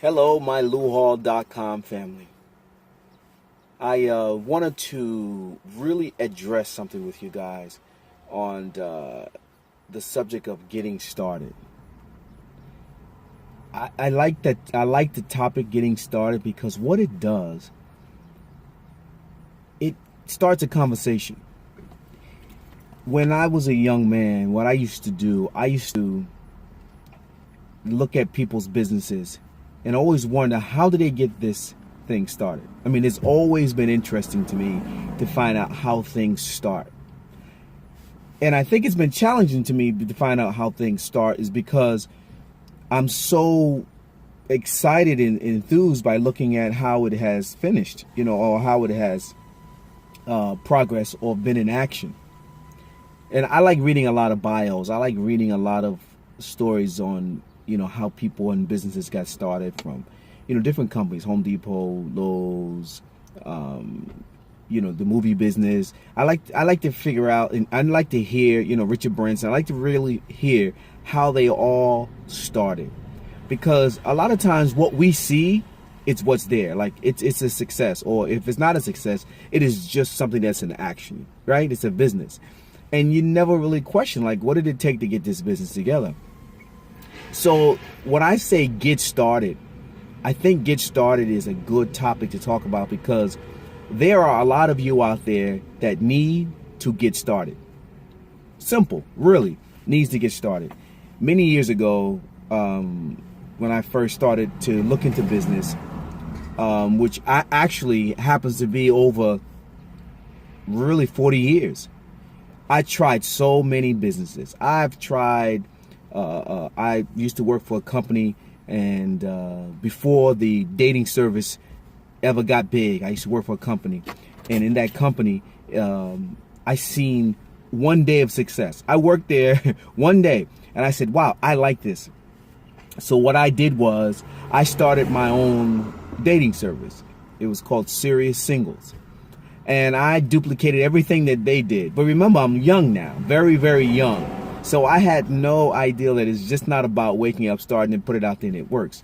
Hello, my LouHall.com family. I wanted to really address something with you guys on the subject of getting started. I like that. I like the topic getting started because what it does, it starts a conversation. When I was a young man, what I used to do, I used to look at people's businesses and always wonder, how did they get this thing started? I mean, it's always been interesting to me to find out how things start. And I think it's been challenging to me to find out how things start is because I'm so excited and enthused by looking at how it has finished, or how it has progressed or been in action. And I like reading a lot of bios. I like reading a lot of stories on how people and businesses got started from different companies, Home Depot, Lowe's, the movie business. I like to figure out, and I like to hear Richard Branson. I like to really hear how they all started, because a lot of times what we see, it's what's there. Like it's a success, or if it's not a success, it is just something that's in action, right? It's a business, and you never really question, like, what did it take to get this business together? So when I say get started, I think get started is a good topic to talk about, because there are a lot of you out there that need to get started. Simple, really needs to get started. Many years ago, when I first started to look into business, which I actually happens to be over really 40 years, I tried so many businesses. I've tried. I used to work for a company, and before the dating service ever got big, I used to work for a company, and in that company, I seen one day of success. I worked there one day, and I said, "Wow, I like this." So what I did was I started my own dating service. It was called Serious Singles. And I duplicated everything that they did. But remember, I'm young now, very, very young. So I had no idea that it's just not about waking up, starting, and put it out there and it works.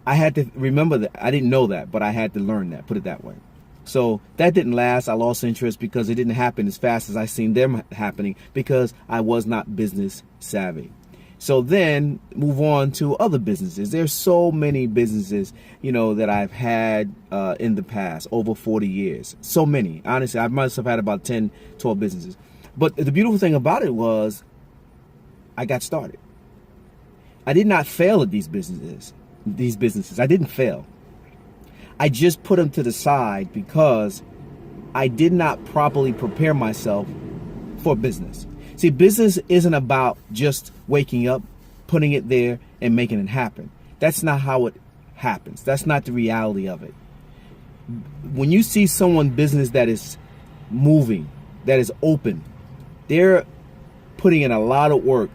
I had to remember that. I didn't know that, but I had to learn that, put it that way. So that didn't last. I lost interest because it didn't happen as fast as I seen them happening, because I was not business savvy. So then move on to other businesses. There's so many businesses, that I've had in the past, over 40 years. So many. Honestly, I must have had about 10, 12 businesses. But the beautiful thing about it was I got started. I did not fail at these businesses. I didn't fail. I just put them to the side because I did not properly prepare myself for business. See, business isn't about just waking up, putting it there, and making it happen. That's not how it happens. That's not the reality of it. When you see someone business that is moving, that is open, they're putting in a lot of work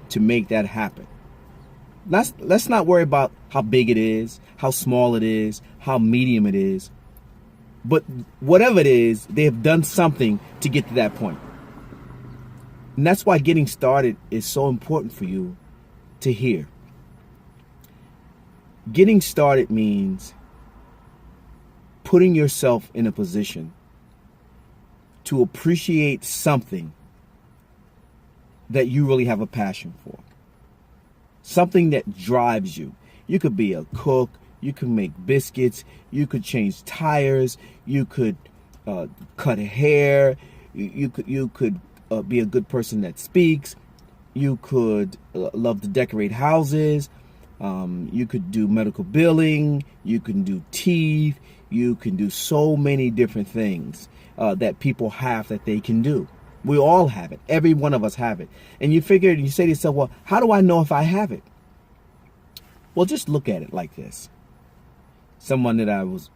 to make that happen. Let's not worry about how big it is, how small it is, how medium it is. But whatever it is, they have done something to get to that point. And that's why getting started is so important for you to hear. Getting started means putting yourself in a position to appreciate something that you really have a passion for. Something that drives you. You could be a cook, you could make biscuits, you could change tires, you could cut hair, you could be a good person that speaks. You could love to decorate houses. You could do medical billing. You can do teeth. You can do so many different things that people have that they can do. We all have it. Every one of us have it. And you say to yourself, well, how do I know if I have it? Well, just look at it like this. Someone that I was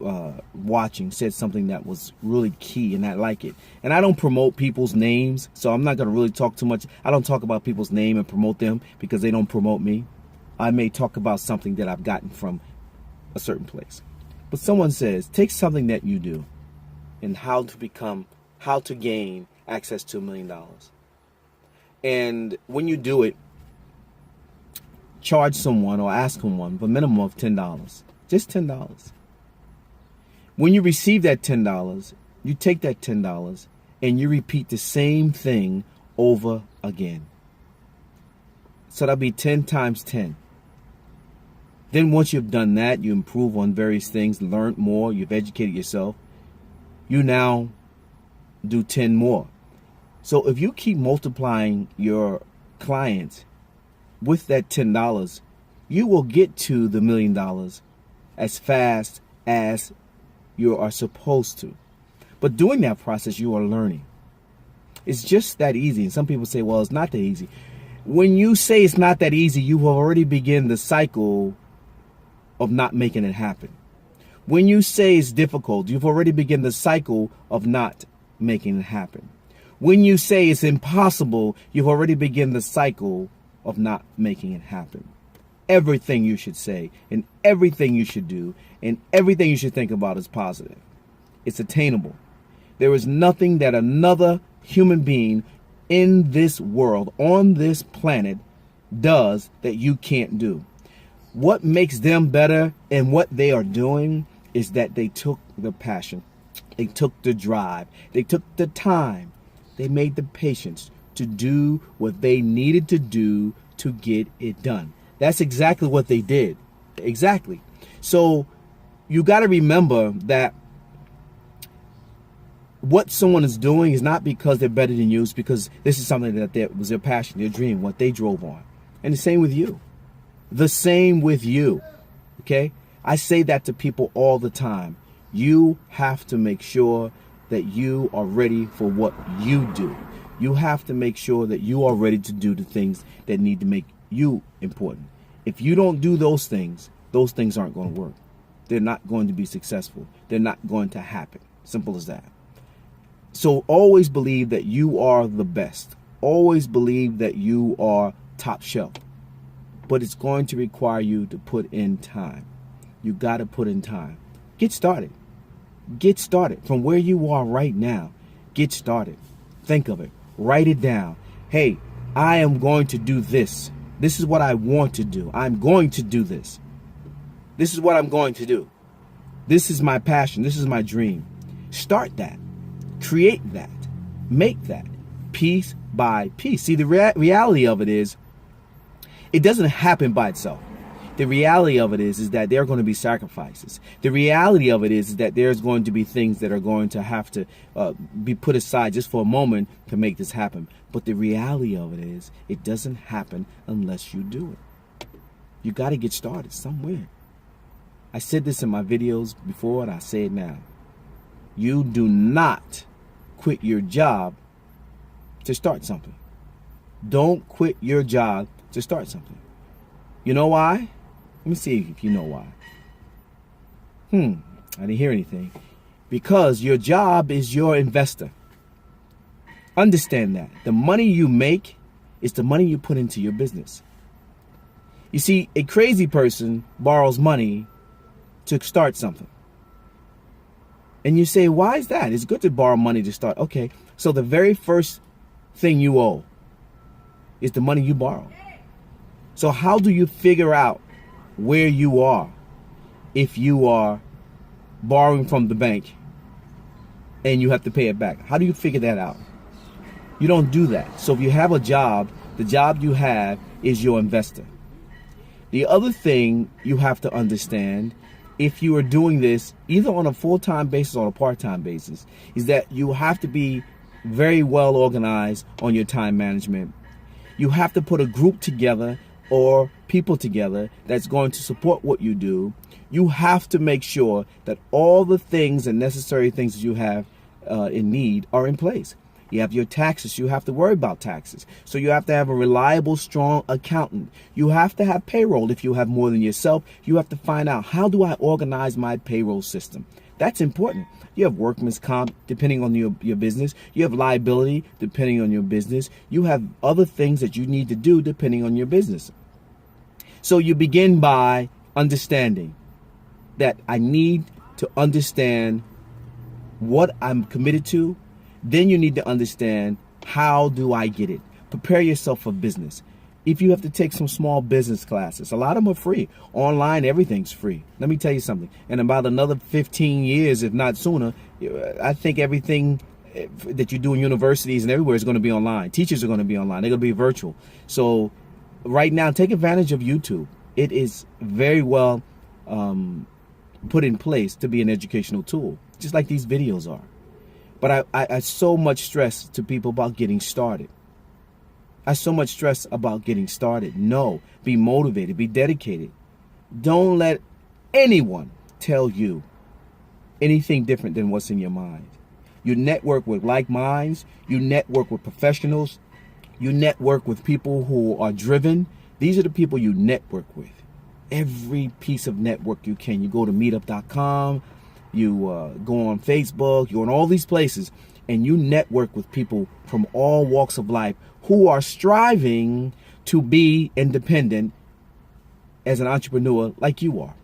watching said something that was really key, and I like it. And I don't promote people's names, so I'm not going to really talk too much. I don't talk about people's name and promote them because they don't promote me. I may talk about something that I've gotten from a certain place. But someone says, take something that you do and how to gain access to $1 million. And when you do it, charge someone or ask someone for a minimum of $10. Just $10. When you receive that $10, you take that $10 and you repeat the same thing over again. So that'll be 10 times 10. Then once you've done that, you improve on various things, learned more, you've educated yourself. You now do 10 more. So if you keep multiplying your clients with that $10, you will get to the $1 million as fast as you are supposed to. But doing that process, you are learning. It's just that easy. And some people say, well, it's not that easy. When you say it's not that easy, you have already begun the cycle of not making it happen. When you say it's difficult, you've already begun the cycle of not making it happen. When you say it's impossible, you've already begun the cycle of not making it happen. Everything you should say and everything you should do and everything you should think about is positive. It's attainable. There is nothing that another human being in this world, on this planet, does that you can't do. What makes them better and what they are doing is that they took the passion, they took the drive, they took the time, they made the patience to do what they needed to do to get it done. That's exactly what they did. Exactly. So you got to remember that what someone is doing is not because they're better than you, it's because this is something that was their passion, their dream, what they drove on. And the same with you. The same with you. Okay? I say that to people all the time. You have to make sure that you are ready for what you do. You have to make sure that you are ready to do the things that need to make you important. If you don't do those things aren't going to work. They're not going to be successful. They're not going to happen. Simple as that. So always believe that you are the best. Always believe that you are top shelf. But it's going to require you to put in time. You got to put in time. Get started. Get started from where you are right now. Get started. Think of it. Write it down. Hey, I am going to do this. This is what I want to do. I'm going to do this. This is what I'm going to do. This is my passion. This is my dream. Start that. Create that. Make that. Piece by piece. See, the reality of it is, it doesn't happen by itself. The reality of it is that there are going to be sacrifices. The reality of it is that there's going to be things that are going to have to be put aside just for a moment to make this happen. But the reality of it is, it doesn't happen unless you do it. You got to get started somewhere. I said this in my videos before and I say it now. You do not quit your job to start something. Don't quit your job to start something. You know why? Let me see if you know why. I didn't hear anything. Because your job is your investor. Understand that. The money you make is the money you put into your business. You see, a crazy person borrows money to start something. And you say, why is that? It's good to borrow money to start. Okay, so the very first thing you owe is the money you borrow. So how do you figure out where you are if you are borrowing from the bank and you have to pay it back? How do you figure that out? You don't do that. So if you have a job, the job you have is your investor. The other thing you have to understand, if you are doing this either on a full-time basis or a part-time basis, is that you have to be very well organized on your time management. You have to put a group together or people together that's going to support what you do. You have to make sure that all the things and necessary things that you have in need are in place. You have your taxes. You have to worry about taxes. So you have to have a reliable, strong accountant. You have to have payroll. If you have more than yourself, you have to find out, how do I organize my payroll system? That's important. You have workman's comp, depending on your business. You have liability, depending on your business. You have other things that you need to do, depending on your business. So you begin by understanding that I need to understand what I'm committed to. Then you need to understand, how do I get it? Prepare yourself for business. if you have to take some small business classes, a lot of them are free. Online, everything's free. Let me tell you something. In about another 15 years, if not sooner, I think everything that you do in universities and everywhere is going to be online. Teachers are going to be online. They're going to be virtual. So right now, take advantage of YouTube. It is very well put in place to be an educational tool, just like these videos are. But I so much stress to people about getting started. I so much stress about getting started. No, be motivated, be dedicated. Don't let anyone tell you anything different than what's in your mind. You network with like minds, you network with professionals, you network with people who are driven. These are the people you network with. Every piece of network you can. You go to meetup.com, you go on Facebook, you're on all these places, and you network with people from all walks of life who are striving to be independent as an entrepreneur like you are.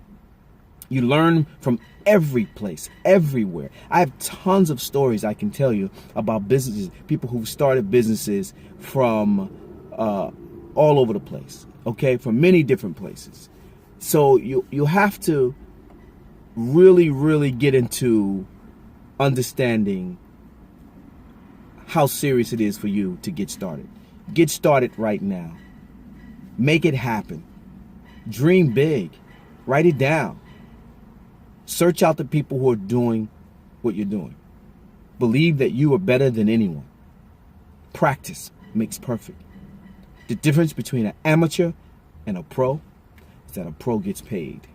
You learn from every place, everywhere. I have tons of stories I can tell you about businesses, people who've started businesses from all over the place, okay, from many different places. So you have to really get into understanding how serious it is for you to get started. Get started right now. Make it happen. Dream big. Write it down. Search out the people who are doing what you're doing. Believe that you are better than anyone. Practice makes perfect. The difference between an amateur and a pro is that a pro gets paid.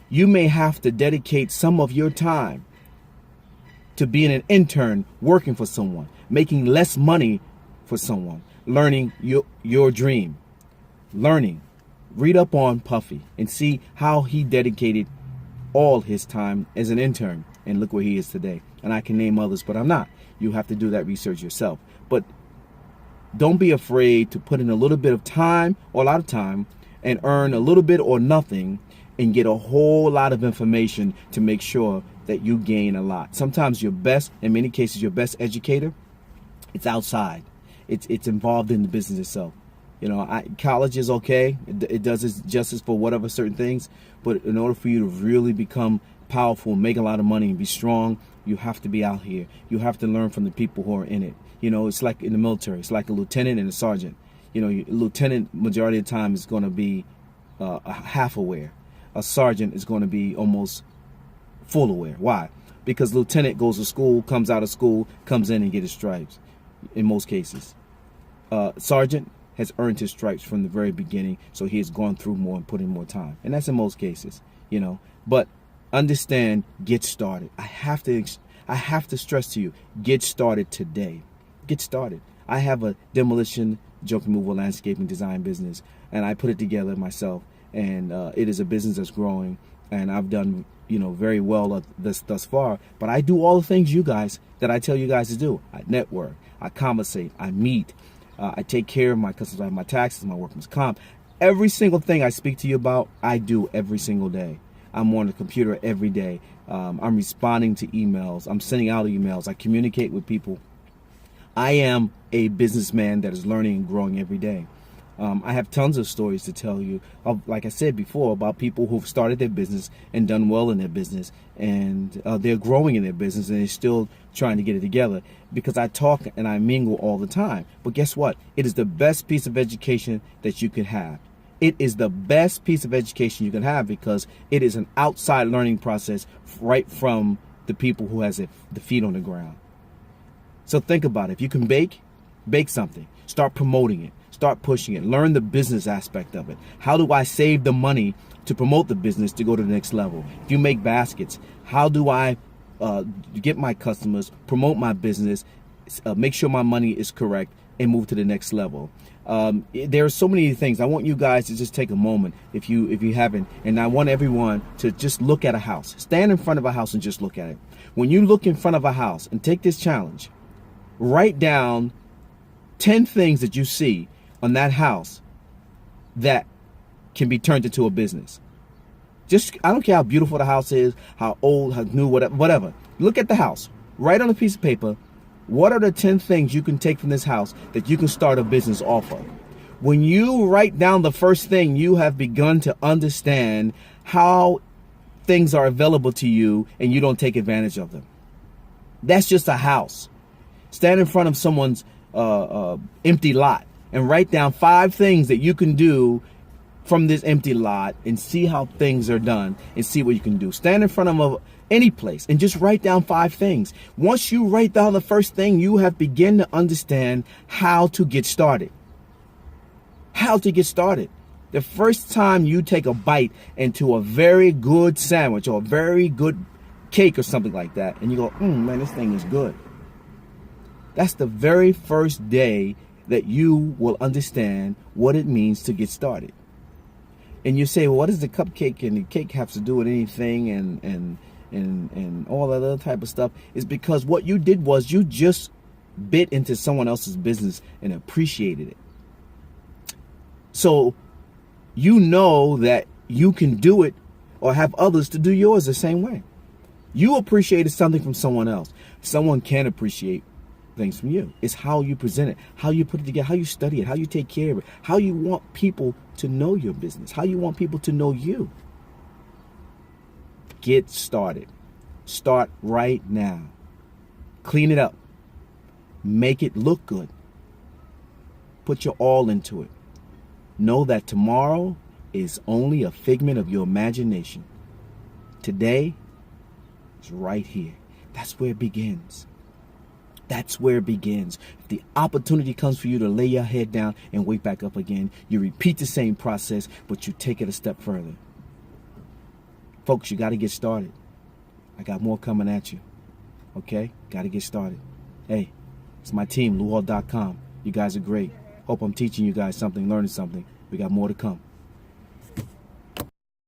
You may have to dedicate some of your time to being an intern working for someone, making less money for someone, learning your dream. Learning. Read up on Puffy and see how he dedicated all his time as an intern, and look where he is today. And I can name others, but I'm not. You have to do that research yourself. But don't be afraid to put in a little bit of time or a lot of time and earn a little bit or nothing and get a whole lot of information to make sure that you gain a lot. Sometimes your best, in many cases, your best educator, it's outside. It's involved in the business itself. You know, college is okay. It does its justice for whatever certain things. But in order for you to really become powerful, make a lot of money, and be strong, you have to be out here. You have to learn from the people who are in it. You know, it's like in the military. It's like a lieutenant and a sergeant. You know, a lieutenant, majority of the time, is going to be half aware. A sergeant is going to be almost full aware. Why? Because lieutenant goes to school, comes out of school, comes in and get his stripes in most cases. Sergeant has earned his stripes from the very beginning, so he has gone through more and put in more time. And that's in most cases, you know. But understand, get started. I have to stress to you, get started today. Get started. I have a demolition, junk removal, landscaping design business, and I put it together myself. And it is a business that's growing, and I've done, you know, very well thus far. But I do all the things you guys that I tell you guys to do. I network, I conversate, I meet, I take care of my customers, my taxes, my workman's comp. Every single thing I speak to you about, I do every single day. I'm on the computer every day. I'm responding to emails. I'm sending out emails. I communicate with people. I am a businessman that is learning and growing every day. I have tons of stories to tell you, like I said before, about people who've started their business and done well in their business, and they're growing in their business and they're still trying to get it together, because I talk and I mingle all the time. But guess what? It is the best piece of education that you could have. It is the best piece of education you can have, because it is an outside learning process right from the people who has the feet on the ground. So think about it. If you can bake something. Start promoting it. Start pushing it. Learn the business aspect of it. How do I save the money to promote the business to go to the next level? If you make baskets, how do I get my customers, promote my business, make sure my money is correct, and move to the next level? There are so many things. I want you guys to just take a moment, if you haven't, and I want everyone to just look at a house. Stand in front of a house and just look at it. When you look in front of a house and take this challenge, write down 10 things that you see on that house that can be turned into a business. Just, I don't care how beautiful the house is, how old, how new, whatever. Look at the house. Write on a piece of paper, what are the 10 things you can take from this house that you can start a business off of? When you write down the first thing, you have begun to understand how things are available to you and you don't take advantage of them. That's just a house. Stand in front of someone's empty lot and write down 5 things that you can do from this empty lot and see how things are done and see what you can do. Stand in front of any place and just write down 5 things. Once you write down the first thing, you have begun to understand how to get started. How to get started. The first time you take a bite into a very good sandwich or a very good cake or something like that, and you go, man, this thing is good. That's the very first day that you will understand what it means to get started. And you say, well, what does the cupcake and the cake have to do with anything and all that other type of stuff? Is because what you did was you just bit into someone else's business and appreciated it. So you know that you can do it or have others to do yours the same way. You appreciated something from someone else. Someone can appreciate things from you. It's how you present it, how you put it together, how you study it, how you take care of it, how you want people to know your business, how you want people to know you. Get started. Start right now. Clean it up. Make it look good. Put your all into it. Know that tomorrow is only a figment of your imagination. Today is right here. That's where it begins. That's where it begins. If the opportunity comes for you to lay your head down and wake back up again, you repeat the same process, but you take it a step further. Folks, you got to get started. I got more coming at you. Okay? Got to get started. Hey, it's my team, LouHall.com. You guys are great. Hope I'm teaching you guys something, learning something. We got more to come.